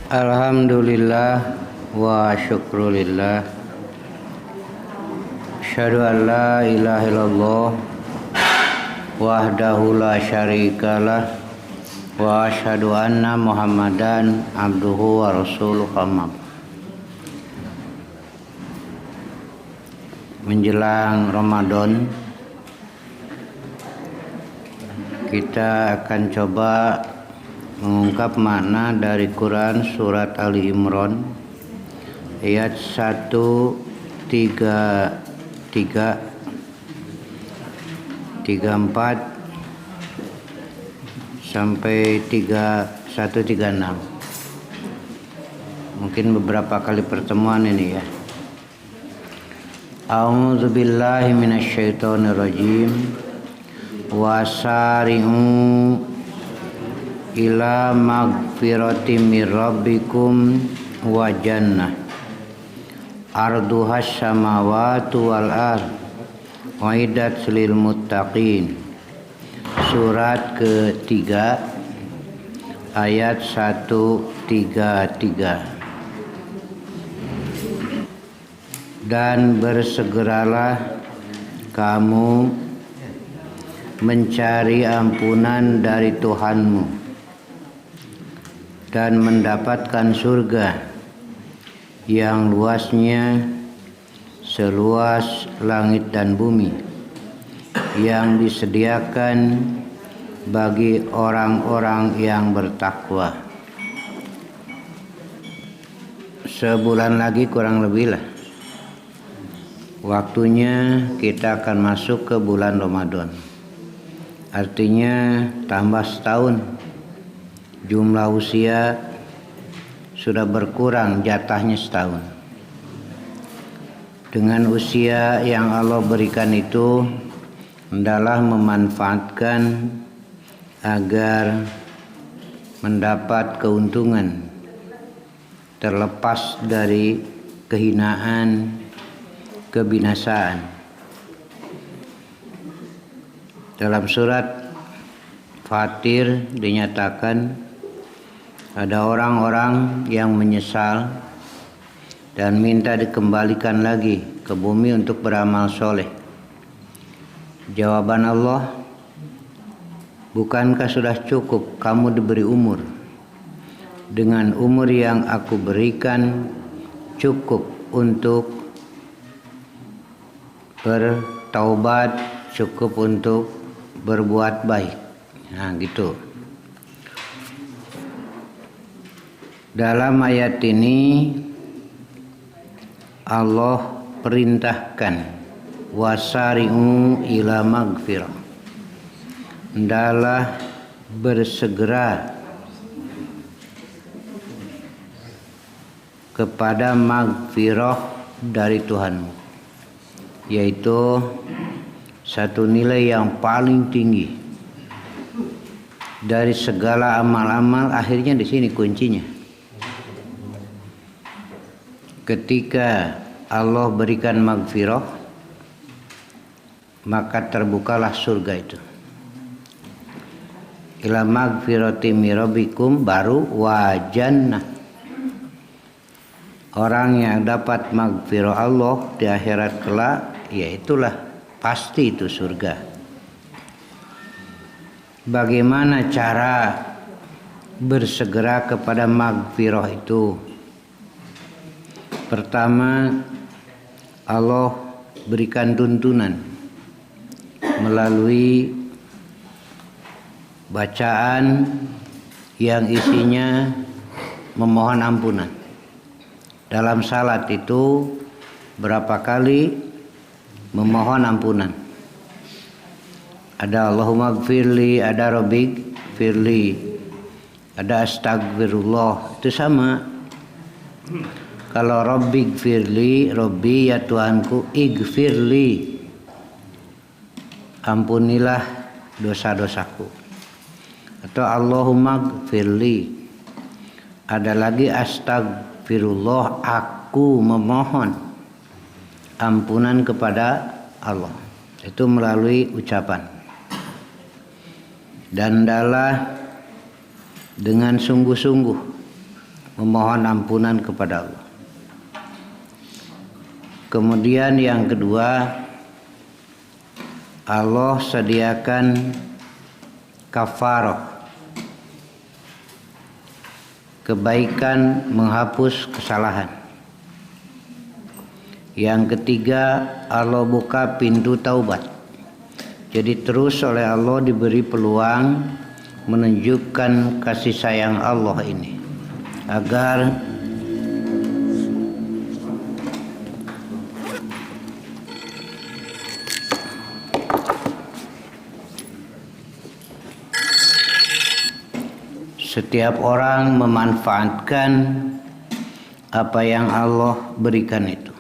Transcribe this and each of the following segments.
Alhamdulillah wa syukrulillah. Asyhadu an la ilaha illallah wahdahu la syarikalah wa asyhadu anna Muhammadan abduhu wa rasuluh. Menjelang Ramadan, kita akan coba mengungkap makna dari Quran surat Ali Imran ayat 133, 34 sampai 136. Mungkin beberapa kali pertemuan ini ya. A'udzubillahi minasyaitonirrajim. Wasari'u ila magfiratin mir rabbikum wa jannah arduhas samawati wal ard uiddat lil muttaqin. Surat ketiga ayat 133. Dan bersegeralah kamu mencari ampunan dari Tuhanmu dan mendapatkan surga yang luasnya seluas langit dan bumi, yang disediakan bagi orang-orang yang bertakwa. Sebulan lagi kurang lebih lah waktunya kita akan masuk ke bulan Ramadan. Artinya tambah setahun. Jumlah usia sudah berkurang, jatahnya setahun. Dengan usia yang Allah berikan itu, hendaklah memanfaatkan agar mendapat keuntungan, terlepas dari kehinaan, kebinasaan. Dalam surat Fatir dinyatakan ada orang-orang yang menyesal dan minta dikembalikan lagi ke bumi untuk beramal soleh. Jawaban Allah, bukankah sudah cukup kamu diberi umur? Dengan umur yang aku berikan cukup untuk bertaubat, cukup untuk berbuat baik. Nah gitu. Dalam ayat ini Allah perintahkan wasari'u ila magfirah. Hendaklah bersegera kepada magfirah dari Tuhanmu, yaitu satu nilai yang paling tinggi dari segala amal-amal. Akhirnya di sini kuncinya. Ketika Allah berikan magfirah, maka terbukalah surga itu. Ila magfirati mir rabbikum, baru wa jannah. Orang yang dapat magfirah Allah di akhirat kelak, yaitulah pasti itu surga. Bagaimana cara bersegera kepada magfirah itu? Pertama, Allah berikan tuntunan melalui bacaan yang isinya memohon ampunan. Dalam salat itu berapa kali memohon ampunan? Ada Allahumma gfirli, ada Rabbik firli, ada astagfirullah. Itu sama. Kalau Rabbik firli, Rabbi ya Tuhanku, igfirli, ampunilah dosa-dosaku. Atau Allahumma gfirli. Ada lagi astagfirullah, aku memohon ampunan kepada Allah. Itu melalui ucapan. Dan hendaklah dengan sungguh-sungguh memohon ampunan kepada Allah. Kemudian yang kedua, Allah sediakan kafarah, kebaikan menghapus kesalahan. Yang ketiga, Allah buka pintu taubat. Jadi terus oleh Allah diberi peluang menunjukkan kasih sayang Allah ini agar setiap orang memanfaatkan apa yang Allah berikan itu.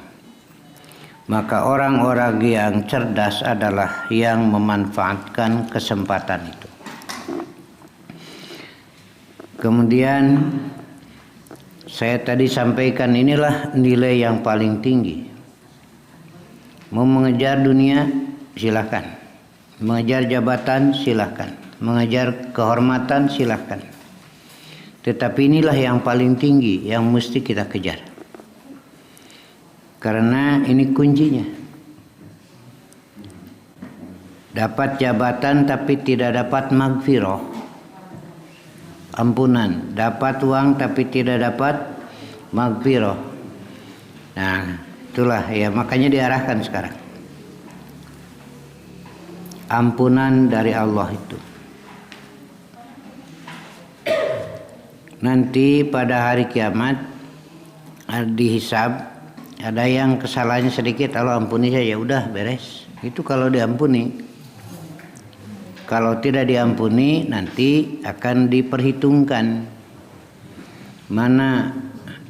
Maka orang-orang yang cerdas adalah yang memanfaatkan kesempatan itu. Kemudian saya tadi sampaikan inilah nilai yang paling tinggi. Mau mengejar dunia silakan, mengejar jabatan silakan, mengejar kehormatan silakan. Tetapi inilah yang paling tinggi yang mesti kita kejar. Karena ini kuncinya. Dapat jabatan tapi tidak dapat magfirah, ampunan. Dapat uang tapi tidak dapat magfirah. Nah, itulah ya, makanya diarahkan sekarang. Ampunan dari Allah itu. Nanti pada hari kiamat dihisab, ada yang kesalahannya sedikit, Allah ampuni saja, udah beres. Itu kalau diampuni. Kalau tidak diampuni, nanti akan diperhitungkan mana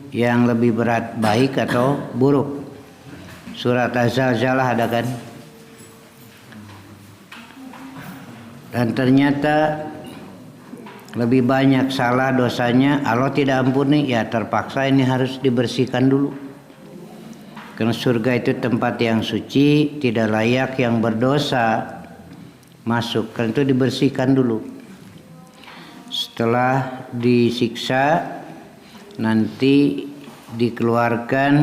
yang lebih berat, baik atau buruk. Surat Az-Zalzalah ada kan? Dan ternyata lebih banyak salah dosanya, Allah tidak ampuni, ya terpaksa ini harus dibersihkan dulu. Karena surga itu tempat yang suci, tidak layak yang berdosa masuk. Karena itu dibersihkan dulu. Setelah disiksa, nanti dikeluarkan,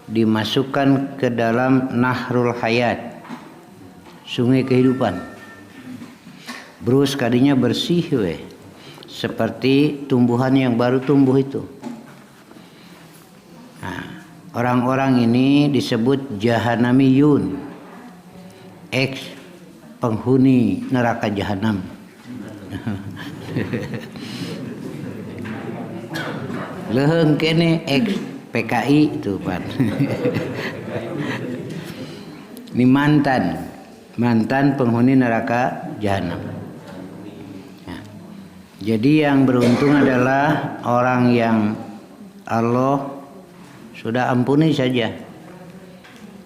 dimasukkan ke dalam Nahrul Hayat, sungai kehidupan. Brus kadinya bersih weh. Seperti tumbuhan yang baru tumbuh itu. Nah, orang-orang ini disebut jahanamiyun, ex penghuni neraka jahanam. Leheng kene ex PKI itu Pak. Ini mantan penghuni neraka jahanam. Jadi yang beruntung adalah orang yang Allah sudah ampuni saja,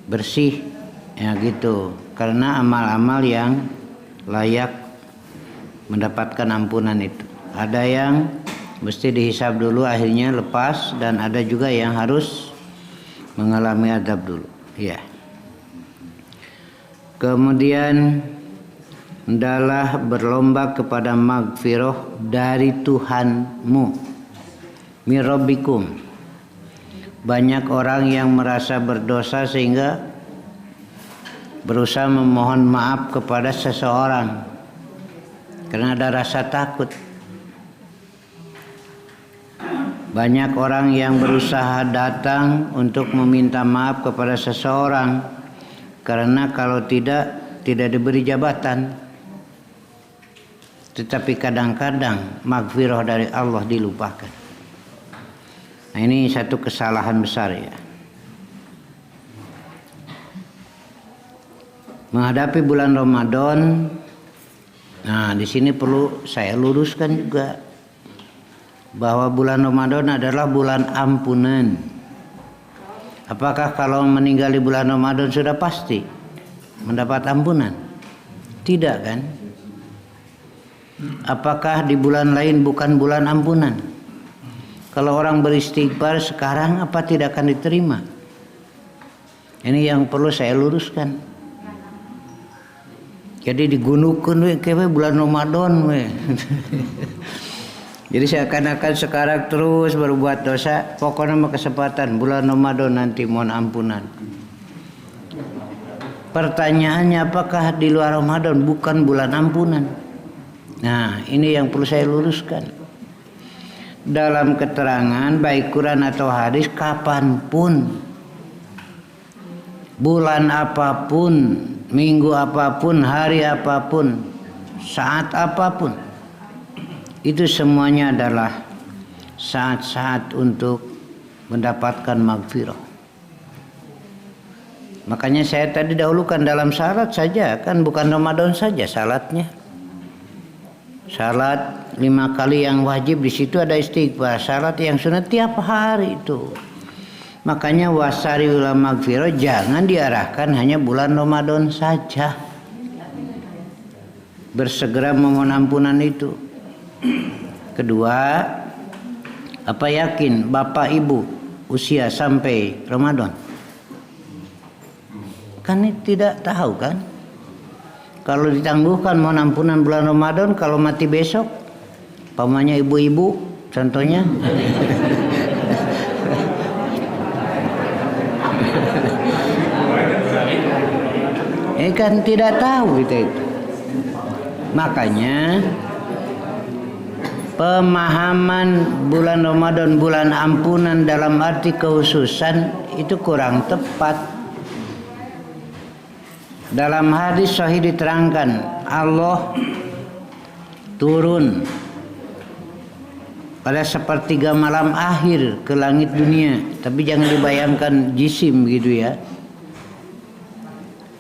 bersih, ya gitu. Karena amal-amal yang layak mendapatkan ampunan itu. Ada yang mesti dihisab dulu akhirnya lepas, dan ada juga yang harus mengalami azab dulu. Ya. Kemudian hendaklah berlomba kepada magfirah dari Tuhanmu, min rabbikum. Banyak orang yang merasa berdosa sehingga berusaha memohon maaf kepada seseorang karena ada rasa takut. Banyak orang yang berusaha datang untuk meminta maaf kepada seseorang karena kalau tidak diberi jabatan. Tetapi kadang-kadang magfirah dari Allah dilupakan. Nah, ini satu kesalahan besar ya. Menghadapi bulan Ramadan, nah di sini perlu saya luruskan juga bahwa bulan Ramadan adalah bulan ampunan. Apakah kalau meninggal di bulan Ramadan sudah pasti mendapat ampunan? Tidak kan? Apakah di bulan lain bukan bulan ampunan? Kalau orang beristighfar sekarang apa tidak akan diterima? Ini yang perlu saya luruskan. Jadi digunukeun we kewe bulan Ramadan we. Jadi seakan-akan sekarang terus berbuat dosa, pokoknya mau kesempatan bulan Ramadan nanti mohon ampunan. Pertanyaannya, apakah di luar Ramadan bukan bulan ampunan? Nah, ini yang perlu saya luruskan. Dalam keterangan baik Quran atau hadis, kapanpun, bulan apapun, minggu apapun, hari apapun, saat apapun, itu semuanya adalah saat-saat untuk mendapatkan maghfirah. Makanya saya tadi dahulukan dalam syarat saja, kan bukan Ramadan saja syaratnya. Salat 5 kali yang wajib, di situ ada istighfar. Salat yang sunat tiap hari itu. Makanya wasari ulama maghfirah jangan diarahkan hanya bulan Ramadan saja. Bersegera memohon ampunan itu. Kedua, apa yakin bapak ibu usia sampai Ramadan? Kan tidak tahu kan? Kalau ditangguhkan mohon ampunan bulan Ramadan, kalau mati besok, pamannya ibu-ibu, contohnya. Kan tidak tahu kita itu. Makanya pemahaman bulan Ramadan, bulan ampunan dalam arti kekhususan itu kurang tepat. Dalam hadis sahih diterangkan Allah turun pada sepertiga malam akhir ke langit dunia, tapi jangan dibayangkan jisim gitu ya.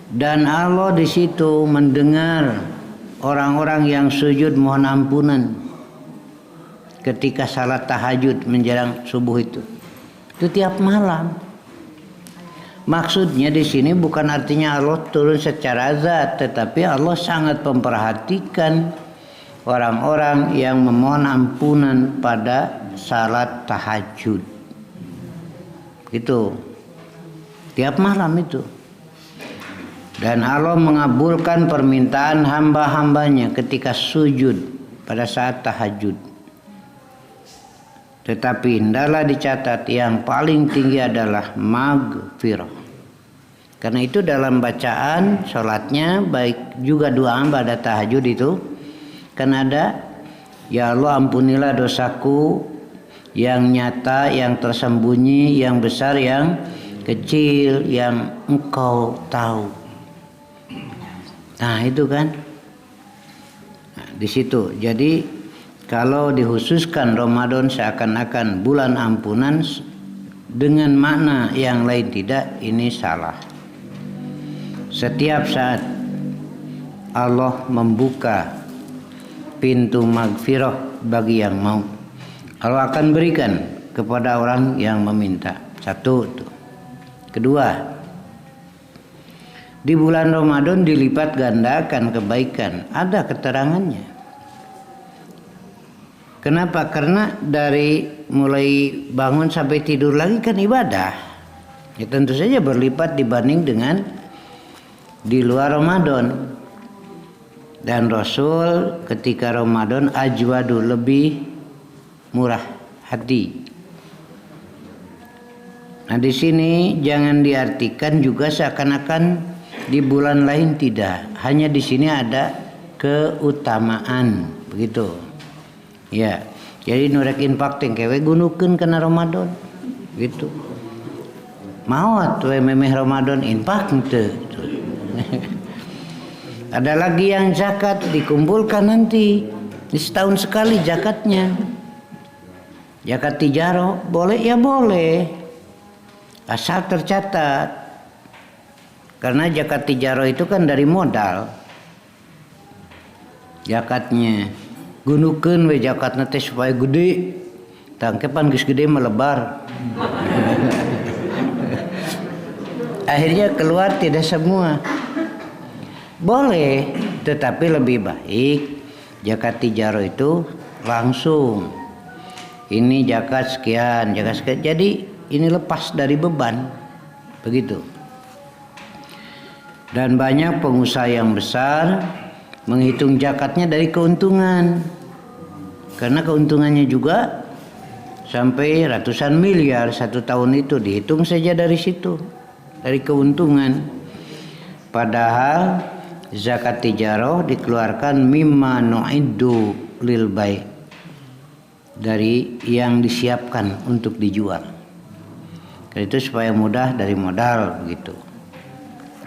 Dan Allah di situ mendengar orang-orang yang sujud mohon ampunan ketika salat tahajud menjelang subuh itu tiap malam. Maksudnya di sini bukan artinya Allah turun secara zat, tetapi Allah sangat memperhatikan orang-orang yang memohon ampunan pada salat tahajud. Itu tiap malam itu. Dan Allah mengabulkan permintaan hamba-hambanya ketika sujud pada saat tahajud. Tetapi hendaklah dicatat yang paling tinggi adalah maghfirah. Karena itu dalam bacaan sholatnya, baik juga doa pada tahajud itu, kan ada, ya Allah ampunilah dosaku yang nyata, yang tersembunyi, yang besar, yang kecil, yang Engkau tahu. Nah itu kan, nah, di situ. Jadi kalau dikhususkan Ramadan seakan-akan bulan ampunan dengan makna yang lain tidak, ini salah. Setiap saat Allah membuka pintu maghfirah bagi yang mau. Allah akan berikan kepada orang yang meminta. Satu itu. Kedua, di bulan Ramadan dilipat gandakan kebaikan. Ada keterangannya. Kenapa? Karena dari mulai bangun sampai tidur lagi kan ibadah. Ya tentu saja berlipat dibanding dengan di luar Ramadan. Dan Rasul ketika Ramadan ajwadu, lebih murah hati. Nah di sini jangan diartikan juga seakan-akan di bulan lain tidak. Hanya di sini ada keutamaan, begitu. Ya, jadi nurek infak kewe gunukeun kana Ramadan gitu. Mau atuh memeh Ramadan infak teu. Ada lagi yang zakat dikumpulkan nanti di setahun sekali zakatnya. Zakat tijaro boleh ya boleh, asal tercatat. Karena zakat tijaro itu kan dari modal zakatnya. Gunukeun we zakatna teh supaya gede. Tangkepan geus gede melebar. Akhirnya keluar tidak semua. Boleh, tetapi lebih baik zakat tijaro itu langsung. Ini zakat sekian, zakat sekian. Jadi ini lepas dari beban. Begitu. Dan banyak pengusaha yang besar menghitung zakatnya dari keuntungan. karena keuntungannya juga sampai ratusan miliar satu tahun itu, dihitung saja dari situ, dari keuntungan. Padahal zakat tijarah dikeluarkan mimma nu'iddu lil bai', dari yang disiapkan untuk dijual. Itu supaya mudah dari modal begitu.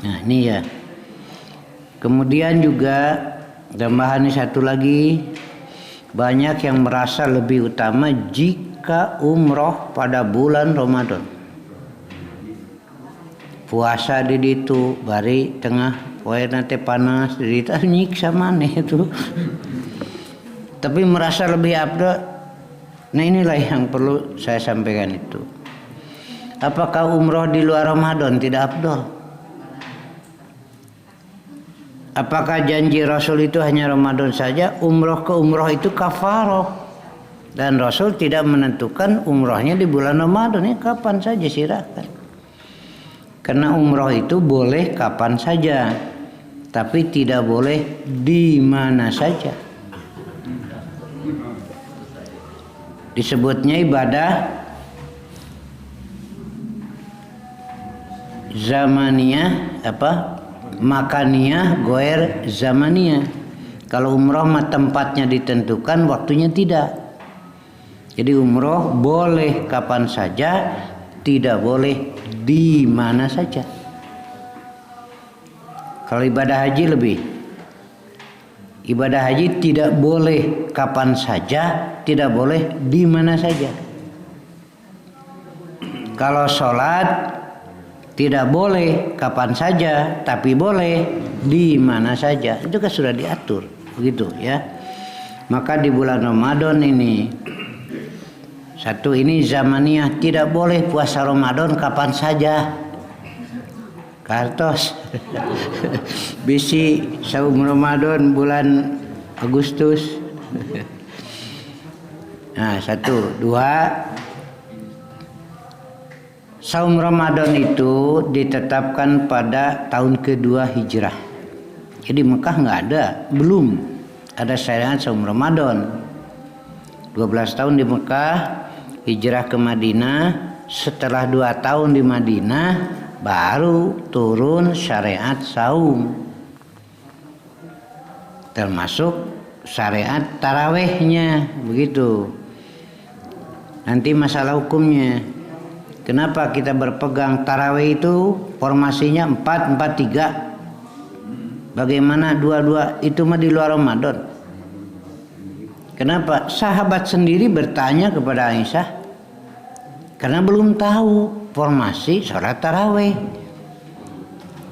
Nah ini ya. Kemudian juga tambahan satu lagi, banyak yang merasa lebih utama jika umroh pada bulan Ramadan. Puasa di ditu bari tengah poe nanti panas di ditu nyiksa maneh itu. Tapi merasa lebih afdal. Nah inilah yang perlu saya sampaikan itu. Apakah umroh di luar Ramadan tidak afdal? Apakah janji Rasul itu hanya Ramadan saja? Umroh ke umroh itu kafaroh. Dan Rasul tidak menentukan umrohnya di bulan Ramadan, ya kapan saja silakan. Karena umroh itu boleh kapan saja, tapi tidak boleh di mana saja. Disebutnya ibadah zamaniyah makaniyah goer zamaniyah. Kalau umroh mah tempatnya ditentukan, waktunya tidak. Jadi umroh boleh kapan saja, tidak boleh di mana saja. Kalau ibadah haji lebih, ibadah haji tidak boleh kapan saja, tidak boleh di mana saja. Kalau sholat tidak boleh kapan saja, tapi boleh di mana saja. Itu kan sudah diatur, begitu ya. Maka di bulan Ramadan ini, satu ini zamaniyah, tidak boleh puasa Ramadan kapan saja. Kartos. Bisi saum Ramadan bulan Agustus. Nah, satu, dua. Saum Ramadan itu ditetapkan pada tahun kedua hijrah. Jadi Mekah nggak ada, belum ada syariat saum Ramadan. 12 tahun di Mekah, hijrah ke Madinah. Setelah 2 tahun di Madinah, baru turun syariat saum. Termasuk syariat tarawehnya, begitu. Nanti masalah hukumnya. Kenapa kita berpegang tarawih itu formasinya 4-4-3? Bagaimana 2-2 itu mah di luar Ramadan? Kenapa? Sahabat sendiri bertanya kepada Aisyah karena belum tahu formasi sholat tarawih.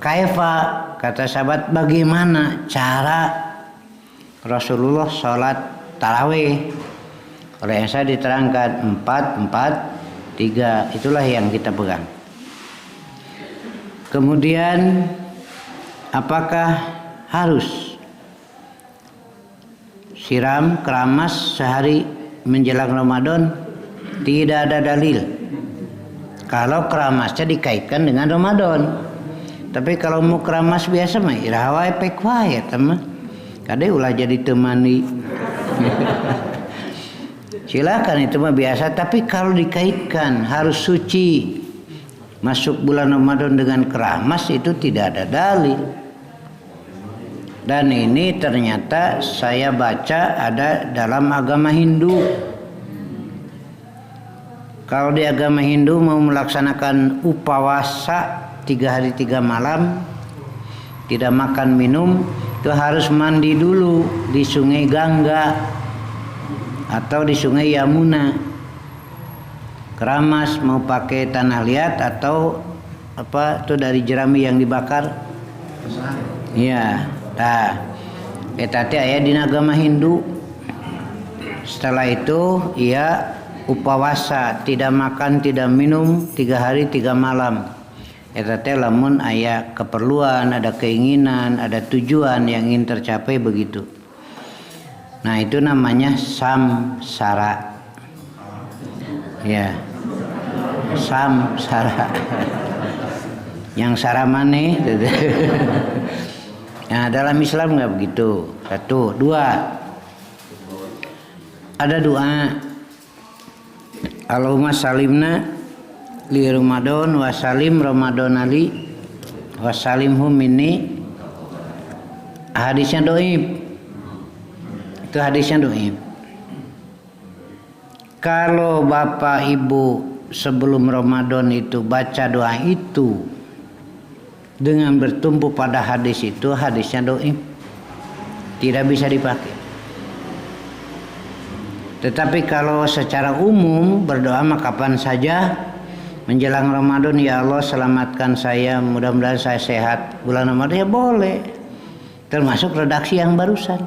Kaifa, kata sahabat, bagaimana cara Rasulullah sholat tarawih? Oleh Aisyah diterangkan 4-4-3, itulah yang kita pegang. Kemudian apakah harus siram keramas sehari menjelang Ramadan? Tidak ada dalil. Kalau keramasnya dikaitkan dengan Ramadan. Tapi kalau mau keramas biasa mah iraha pek wae teman. Kade ulah jadi temani. Silakan itu mah biasa, tapi kalau dikaitkan harus suci masuk bulan Ramadan dengan keramas itu tidak ada dalil. Dan ini ternyata saya baca ada dalam agama Hindu. Kalau di agama Hindu mau melaksanakan upawasa 3 hari 3 malam, tidak makan minum, itu harus mandi dulu di sungai Gangga atau di sungai Yamuna. Keramas mau pakai tanah liat atau apa itu dari jerami yang dibakar. Iya, nah eta teh aya dina agama Hindu. Setelah itu ia upawasa, tidak makan tidak minum 3 hari 3 malam. Eta teh lamun aya keperluan, ada keinginan, ada tujuan yang ingin tercapai begitu. Nah itu namanya samsara. Ya, samsara. Yang sara maneh. Nah dalam Islam nggak begitu. 1, 2. ada doa Allahumma salimna li Ramadan wa salim Ramadan ali wa salimhum minni. Hadisnya dhaif. Itu hadisnya dhaif. Kalau Bapak Ibu sebelum Ramadan itu baca doa itu dengan bertumpu pada hadis itu, hadisnya dhaif. Tidak bisa dipakai. Tetapi kalau secara umum berdoa mah kapan saja menjelang Ramadan, ya Allah selamatkan saya, mudah-mudahan saya sehat bulan Ramadan, ya boleh. Termasuk redaksi yang barusan.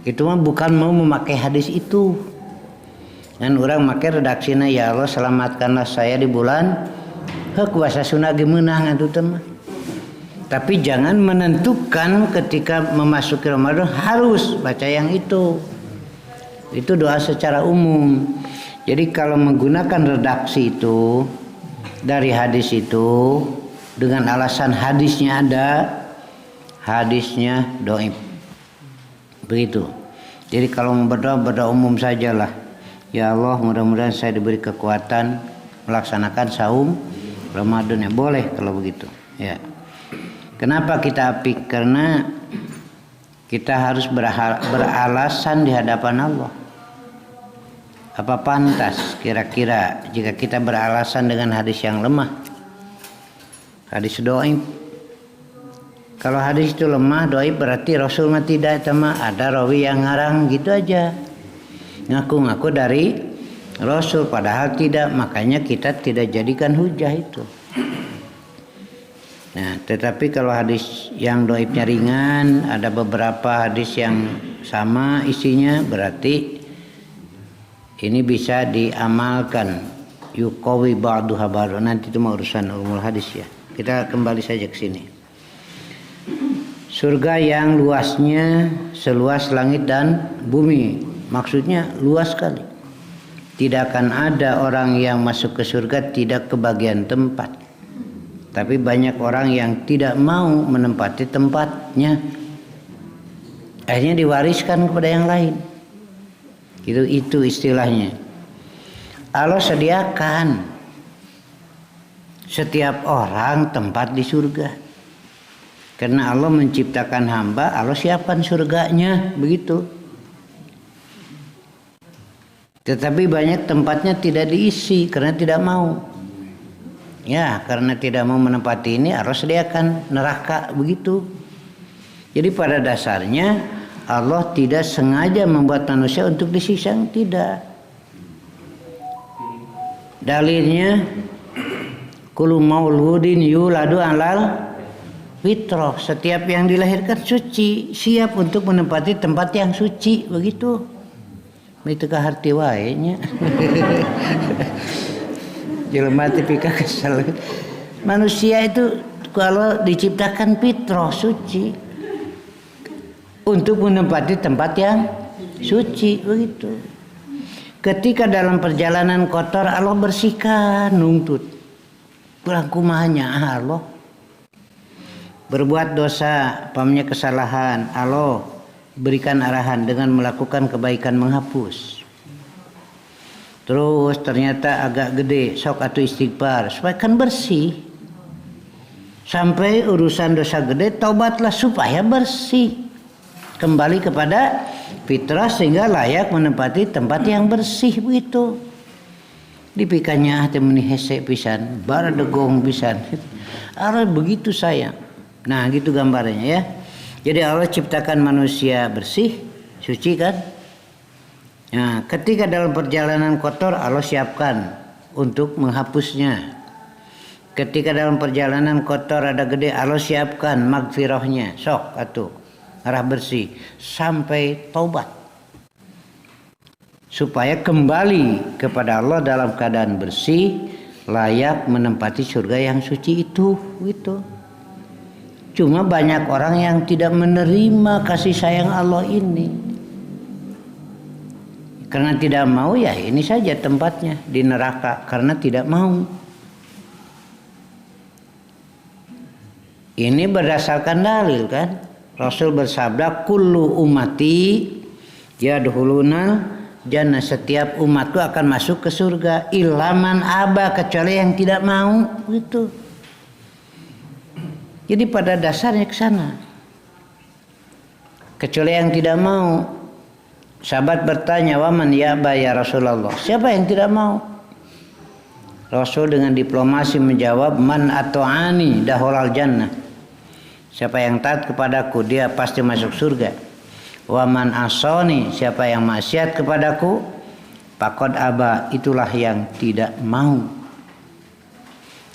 Itu mah bukan mau memakai hadis itu. Dan orang memakai redaksinya, ya Allah selamatkanlah saya di bulan kuasa sunah gemenang itu teman. Tapi jangan menentukan ketika memasuki Ramadan harus baca yang itu. Itu doa secara umum. Jadi kalau menggunakan redaksi itu dari hadis itu dengan alasan hadisnya ada, hadisnya dhaif. Begitu. Jadi kalau mau berdoa umum sajalah. Ya Allah, mudah-mudahan saya diberi kekuatan melaksanakan saum Ramadan, ya boleh kalau begitu. Ya. Kenapa kita apik? Karena kita harus beralasan di hadapan Allah. Apa pantas kira-kira jika kita beralasan dengan hadis yang lemah? Hadis dhaif. Kalau hadis itu lemah, dhaif, berarti Rasul mah tidak, sama ada rawi yang ngarang gitu aja. Ngaku-ngaku dari Rasul padahal tidak, makanya kita tidak jadikan hujah itu. Nah, tetapi kalau hadis yang dhaifnya ringan, ada beberapa hadis yang sama isinya, berarti ini bisa diamalkan. Yuqawi ba'duha ba'du. Nanti itu mau urusan ulumul hadis ya. Kita kembali saja ke sini. Surga yang luasnya seluas langit dan bumi. Maksudnya luas sekali. Tidak akan ada orang yang masuk ke surga tidak kebagian tempat. Tapi banyak orang yang tidak mau menempati tempatnya. Akhirnya diwariskan kepada yang lain. Itu istilahnya. Allah sediakan setiap orang tempat di surga. Karena Allah menciptakan hamba, Allah siapkan surganya, begitu. Tetapi banyak tempatnya tidak diisi karena tidak mau. Ya, karena tidak mau menempati ini, Allah sediakan neraka, begitu. Jadi pada dasarnya Allah tidak sengaja membuat manusia untuk disiksa, tidak. Dalilnya kullu mauludin yuladu alal fitrah. Setiap yang dilahirkan suci, siap untuk menempati tempat yang suci, begitu. Itu kaharti wae nya. Jelema tipika kesal. Manusia itu kalau diciptakan fitrah suci untuk menempati tempat yang suci, begitu. Ketika dalam perjalanan kotor, Allah bersihkan, nuntut. Kurang kumahnya Allah. Berbuat dosa, pamnya kesalahan, Allah berikan arahan dengan melakukan kebaikan, menghapus. Terus ternyata agak gede, sok atau istighfar, supaya kan bersih. Sampai urusan dosa gede, taubatlah supaya bersih. Kembali kepada fitrah sehingga layak menempati tempat yang bersih, begitu. Dipikannya hati meni hese pisan, baradegong pisan. Allah begitu sayang. Nah, gitu gambarnya ya. Jadi Allah ciptakan manusia bersih, suci kan? Nah, ketika dalam perjalanan kotor, Allah siapkan untuk menghapusnya. Ketika dalam perjalanan kotor ada gede, Allah siapkan magfirahnya, sok atuh. Arah bersih sampai taubat supaya kembali kepada Allah dalam keadaan bersih, layak menempati surga yang suci itu, gitu. Cuma banyak orang yang tidak menerima kasih sayang Allah ini karena tidak mau, ya ini saja tempatnya di neraka karena tidak mau. Ini berdasarkan dalil kan. Rasul bersabda, kullu ummati yadkhuluna jannah, setiap umatku akan masuk ke surga, ilaman aba, kecuali yang tidak mau, gitu. Jadi pada dasarnya ke sana. Kecuali yang tidak mau. Sahabat bertanya, waman ya'ba ya Rasulullah, siapa yang tidak mau? Rasul dengan diplomasi menjawab, man ato'ani dahulal jannah, siapa yang taat kepadaku dia pasti masuk surga. Waman asoni, siapa yang maksiat kepadaku, faqad aba, itulah yang tidak mau.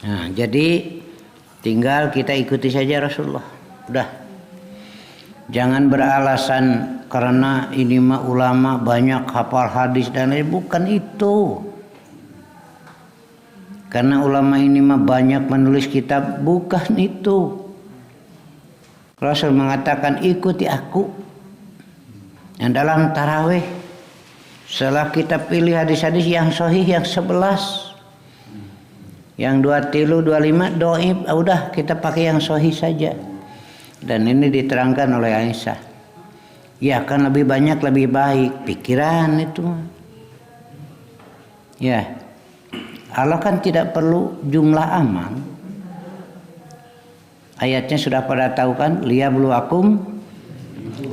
Nah, jadi tinggal kita ikuti saja Rasulullah. Udah. Jangan beralasan karena ini mah ulama banyak hafal hadis dan lain, bukan itu. Karena ulama ini mah banyak menulis kitab, bukan itu. Rasul mengatakan ikuti aku. Yang dalam tarawih, setelah kita pilih hadis-hadis yang sahih yang 11, yang 23, 25 dhaif, udah kita pakai yang sahih saja. Dan ini diterangkan oleh Aisyah. Ya kan lebih banyak lebih baik, pikiran itu. Ya, Allah kan tidak perlu jumlah amal. Ayatnya sudah pada tahu kan, liyabluwakum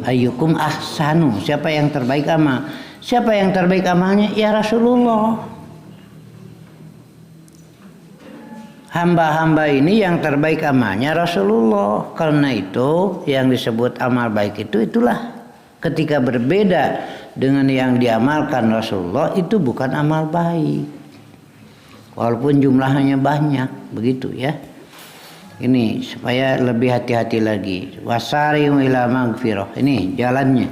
ayyukum ahsanu, siapa yang terbaik amal. Siapa yang terbaik amalnya? Ya Rasulullah. Hamba-hamba ini yang terbaik amalnya Rasulullah. Karena itu yang disebut amal baik itu, itulah ketika berbeda dengan yang diamalkan Rasulullah, itu bukan amal baik. Walaupun jumlahnya banyak, begitu ya. Ini supaya lebih hati-hati lagi. Wasari'u ila magfirah. Ini jalannya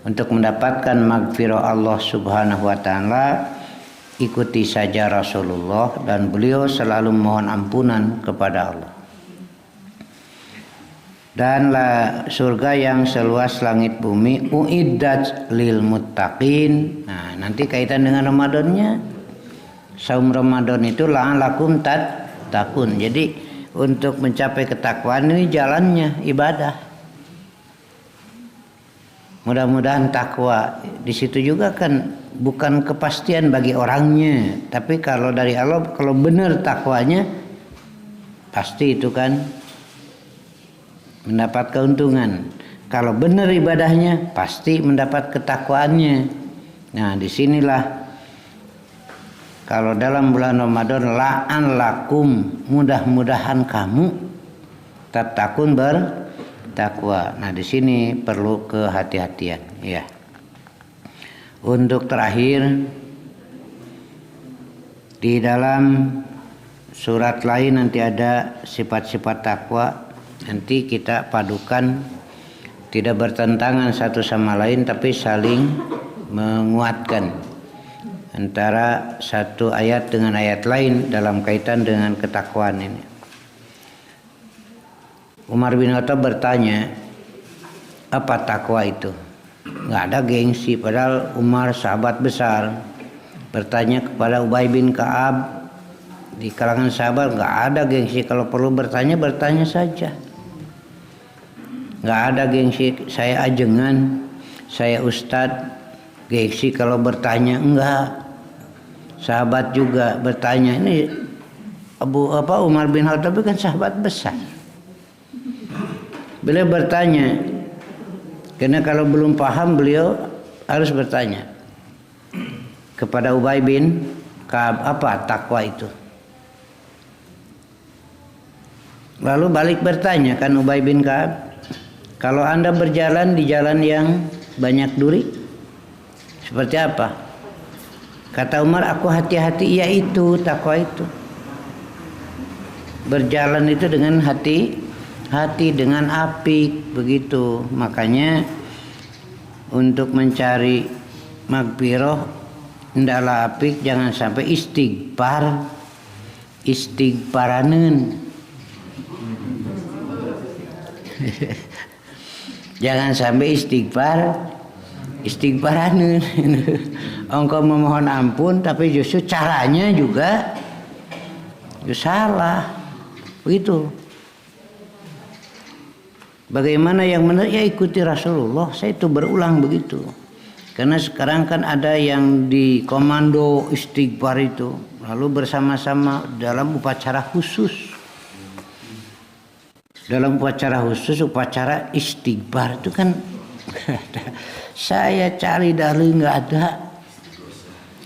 untuk mendapatkan magfirah Allah Subhanahu wa taala. Ikuti saja Rasulullah, dan beliau selalu mohon ampunan kepada Allah. Dan surga yang seluas langit bumi, uiddat lil muttaqin. Nah, nanti kaitan dengan Ramadannya. Saum Ramadan itu la'alakum tattaqun. Jadi untuk mencapai ketakwaan ini jalannya ibadah. Mudah-mudahan takwa. Di situ juga kan bukan kepastian bagi orangnya, tapi kalau dari Allah, kalau benar takwanya pasti itu kan mendapat keuntungan. Kalau benar ibadahnya pasti mendapat ketakwaannya. Nah, disinilah kalau dalam bulan Ramadan, la'an lakum, mudah-mudahan kamu tattaqun, bertakwa. Nah, di sini perlu kehati-hatian, ya. Untuk terakhir, di dalam surat lain nanti ada sifat-sifat takwa. Nanti kita padukan, tidak bertentangan satu sama lain, tapi saling menguatkan antara satu ayat dengan ayat lain dalam kaitan dengan ketakwaan ini. Umar bin Khattab bertanya, apa takwa itu? Nggak ada gengsi, padahal Umar sahabat besar. Bertanya kepada Ubay bin Ka'ab, di kalangan sahabat nggak ada gengsi, kalau perlu bertanya saja. Nggak ada gengsi, saya ajengan, saya ustad, gengsi kalau bertanya enggak. Sahabat juga bertanya, ini Umar bin Khattab kan sahabat besar. Beliau bertanya, karena kalau belum paham beliau harus bertanya kepada Ubay bin Ka'ab, apa takwa itu? Lalu balik bertanya kan Ubay bin Ka'ab, kalau Anda berjalan di jalan yang banyak duri, seperti apa? Kata Umar, aku hati-hati, yaitu takwa itu. Berjalan itu dengan hati dengan apik, begitu. Makanya untuk mencari magfirah hendaklah apik, jangan sampai istighfaraneun. Jangan sampai istighfaraneun. Engkau memohon ampun tapi justru caranya juga salah. Begitu. Bagaimana yang benar? Ya ikuti Rasulullah. Saya itu berulang begitu. Karena sekarang kan ada yang di komando istighfar itu, lalu bersama-sama dalam upacara khusus. Dalam upacara khusus, upacara istighfar itu kan saya cari dari nggak ada.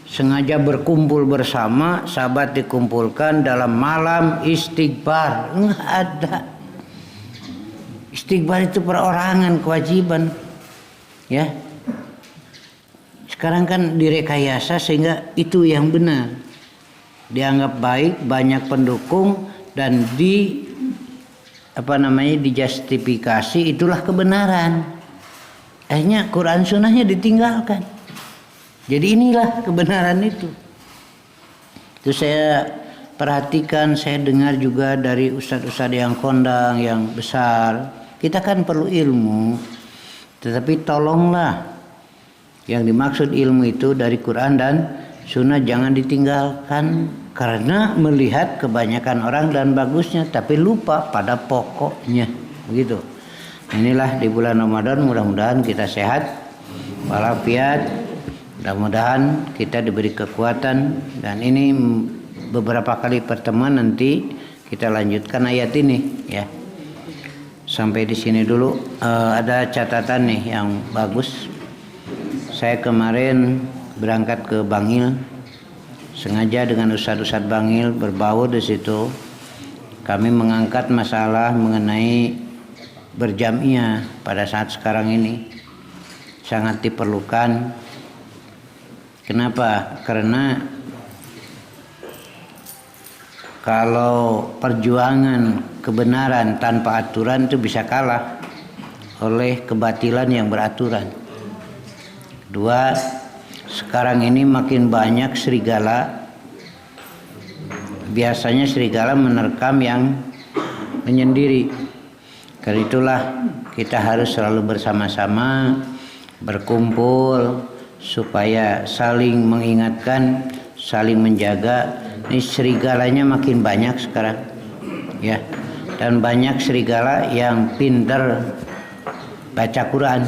Sengaja berkumpul bersama, sahabat dikumpulkan dalam malam istighfar, nggak ada. Istighfar itu perorangan, kewajiban, ya. Sekarang kan direkayasa sehingga itu yang benar, dianggap baik, banyak pendukung dan dijustifikasi itulah kebenaran. Akhirnya Quran Sunnahnya ditinggalkan. Jadi inilah kebenaran itu. Itu saya perhatikan, saya dengar juga dari ustadz-ustadz yang kondang, yang besar. Kita kan perlu ilmu, tetapi tolonglah yang dimaksud ilmu itu dari Quran dan Sunnah jangan ditinggalkan karena melihat kebanyakan orang dan bagusnya, tapi lupa pada pokoknya, begitu. Inilah di bulan Ramadan, mudah-mudahan kita sehat, walafiat, mudah-mudahan kita diberi kekuatan, dan ini beberapa kali pertemuan nanti kita lanjutkan ayat ini, ya. Sampai di sini dulu. Ada catatan nih yang bagus. Saya kemarin berangkat ke Bangil, sengaja dengan ustadz-ustadz Bangil berbaur di situ. Kami mengangkat masalah mengenai berjamiah pada saat sekarang ini sangat diperlukan. Kenapa? Karena kalau perjuangan kebenaran tanpa aturan itu bisa kalah oleh kebatilan yang beraturan. Kedua, sekarang ini makin banyak serigala. Biasanya serigala menerkam yang menyendiri. Karena itulah kita harus selalu bersama-sama berkumpul supaya saling mengingatkan, saling menjaga. Ini serigalanya makin banyak sekarang, ya. Dan banyak serigala yang pintar baca Quran,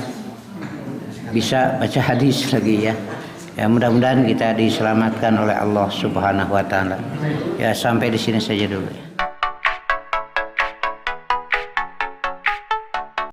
bisa baca hadis lagi, ya. Ya, mudah-mudahan kita diselamatkan oleh Allah Subhanahu wa taala. Ya, sampai di sini saja dulu.